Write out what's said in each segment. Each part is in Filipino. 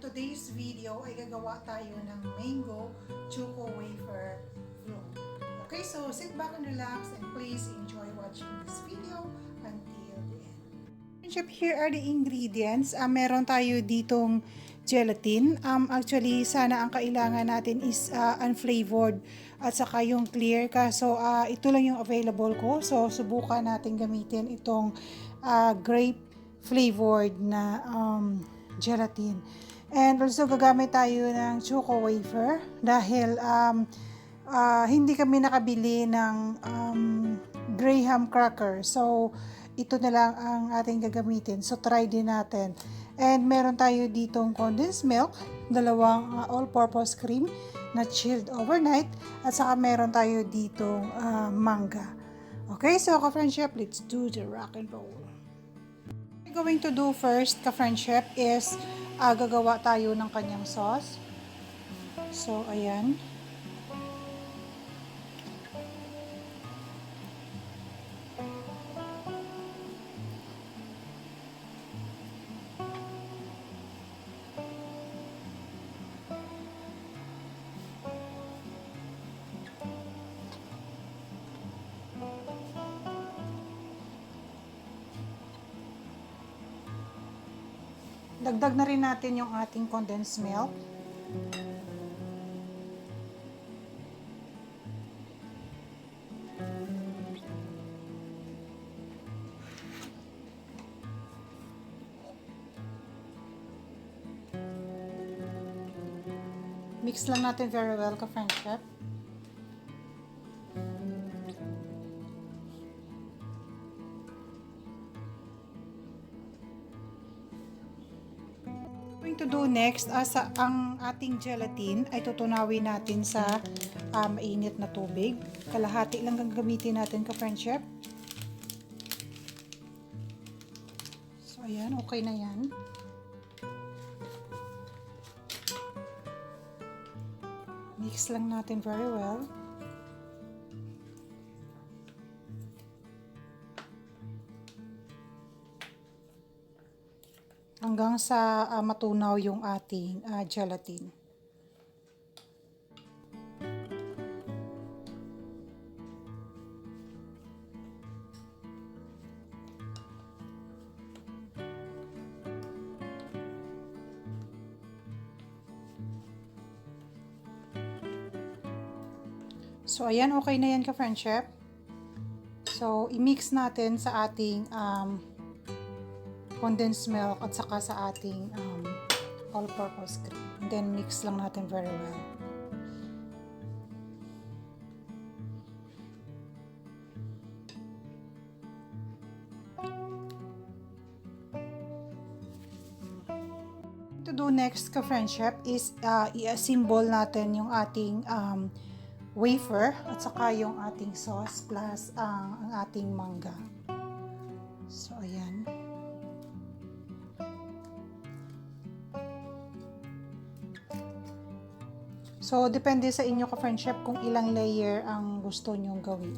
today's video ay gagawa tayo ng mango Choco Wafer float. Okay, so sit back and relax and please enjoy watching this video until the end. Here are the ingredients. Meron tayo ditong gelatin. Actually, sana ang kailangan natin is unflavored at saka yung clear. Kaso, ito lang yung available ko. So, subukan natin gamitin itong grape flavored na gelatin. And also, gagamit tayo ng Choco Wafer dahil hindi kami nakabili ng graham cracker. So, ito na lang ang ating gagamitin. So, try din natin. And meron tayo ditong condensed milk, dalawang all-purpose cream na chilled overnight, at saka meron tayo ditong manga. Okay, so ka-friendship, let's do the rock and roll. What we're going to do first, ka-friendship, is gagawa tayo ng kanyang sauce. So, ayan. Dagdag na rin natin yung ating condensed milk. Mix lang natin very well, ka-friendship. To do next, ang ating gelatin ay tutunawin natin sa mainit na tubig. Kalahati lang gagamitin natin, ka-friendship. So, ayan, okay na yan. Mix lang natin very well. Hanggang sa matunaw yung ating gelatin. So, ayan, okay na yan, ka-friendship. So, i-mix natin sa ating condensed milk at saka sa ating all-purpose cream. And then mix lang natin very well. To do next, ka-friendship, is i-assemble natin yung ating wafer at saka yung ating sauce plus ang ating manga. So, ayan. So, depende sa inyo, ka-friendship, kung ilang layer ang gusto nyong gawin.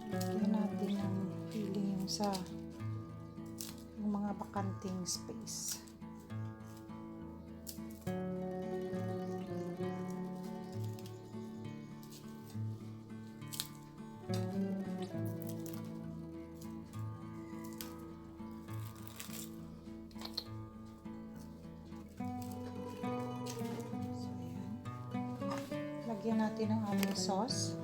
Lagyan natin ang feeling yung sa yung mga bakanting space. Lagyan natin ang ating sauce.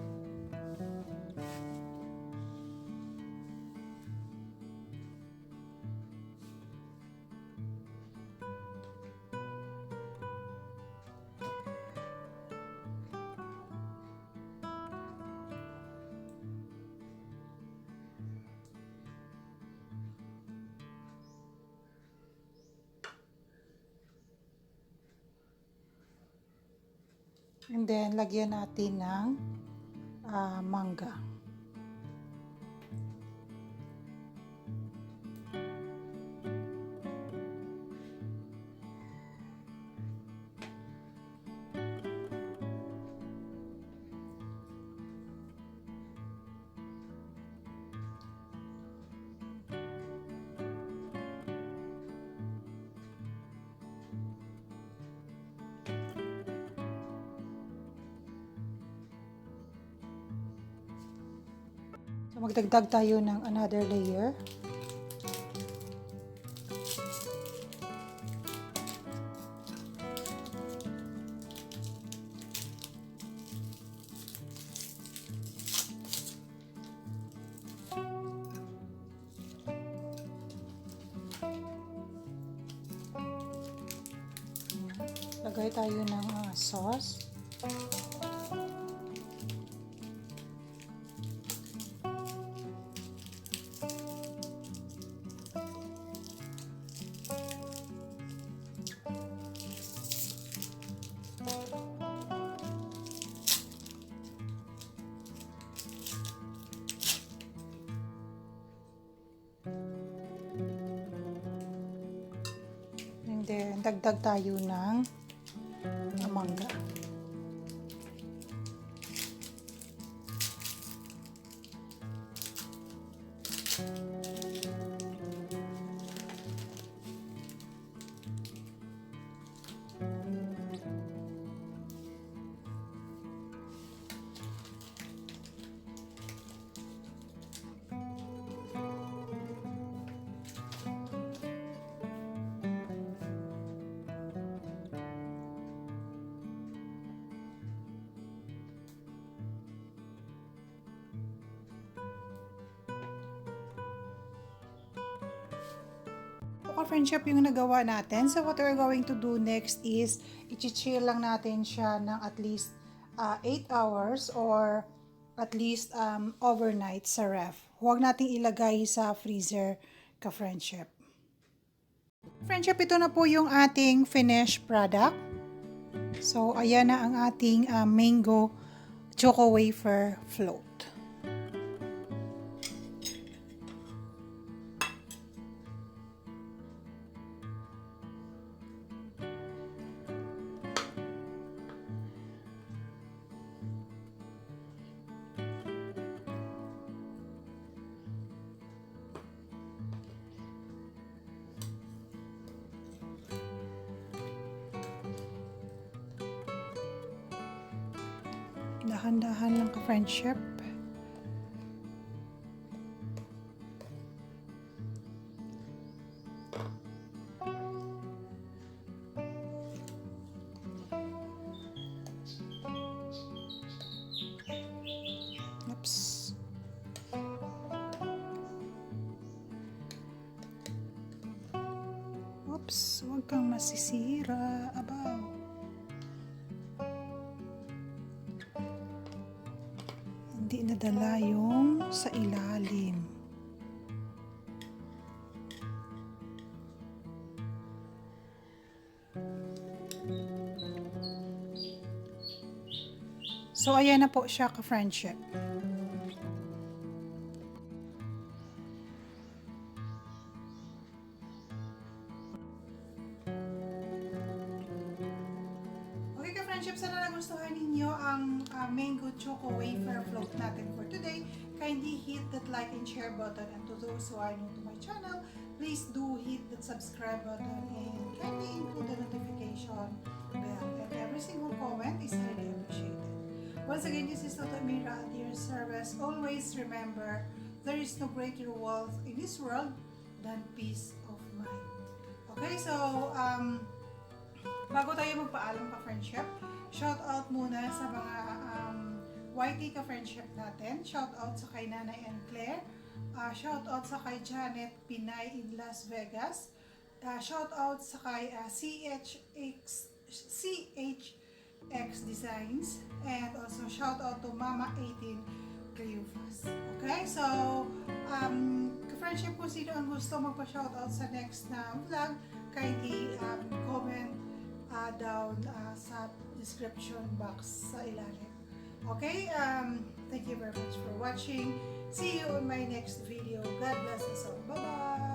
And then, lagyan natin ng manga. So magdagdag tayo ng another layer. Lagay tayo ng sauce. And then, dagdag tayo ng mangga. Friendship yung nagawa natin. So what we're going to do next is i-chill lang natin siya ng at least 8 hours or at least overnight sa ref. Huwag nating ilagay sa freezer ka-friendship. Friendship, ito na po yung ating finished product. So ayan na ang ating mango choco wafer float. Dahan-dahan lang ka-friendship. Oops. Oops, huwag kang masisira. Abaw. Hindi nadala yung sa ilalim. So ayan na po siya ka-friendship. Friendship, sana nagustuhan ninyo ang mango choco wafer float natin for today. Kindly hit that like and share button, and to those who are new to my channel, please do hit that subscribe button and kindly include the notification bell, and every single comment is highly appreciated. Once again, this is Toto Mira at your service. Always remember, there is no greater wealth in this world than peace of mind. Okay, so bago tayo magpaalam ka-friendship, shout out muna sa mga YT ka-friendship natin. Shout out sa kay Nanay and Claire. Shout out sa kay Janet Pinay in Las Vegas. Shout out sa kay CHX Designs. And also shout out to Mama 18 Cleofas. Okay, so ka-friendship, kung sino ang gusto magpa-shout out sa next na vlog, kindly comment down sa description box sa ilalim. Okay, thank you very much for watching. See you in my next video. God bless us all. Bye-bye!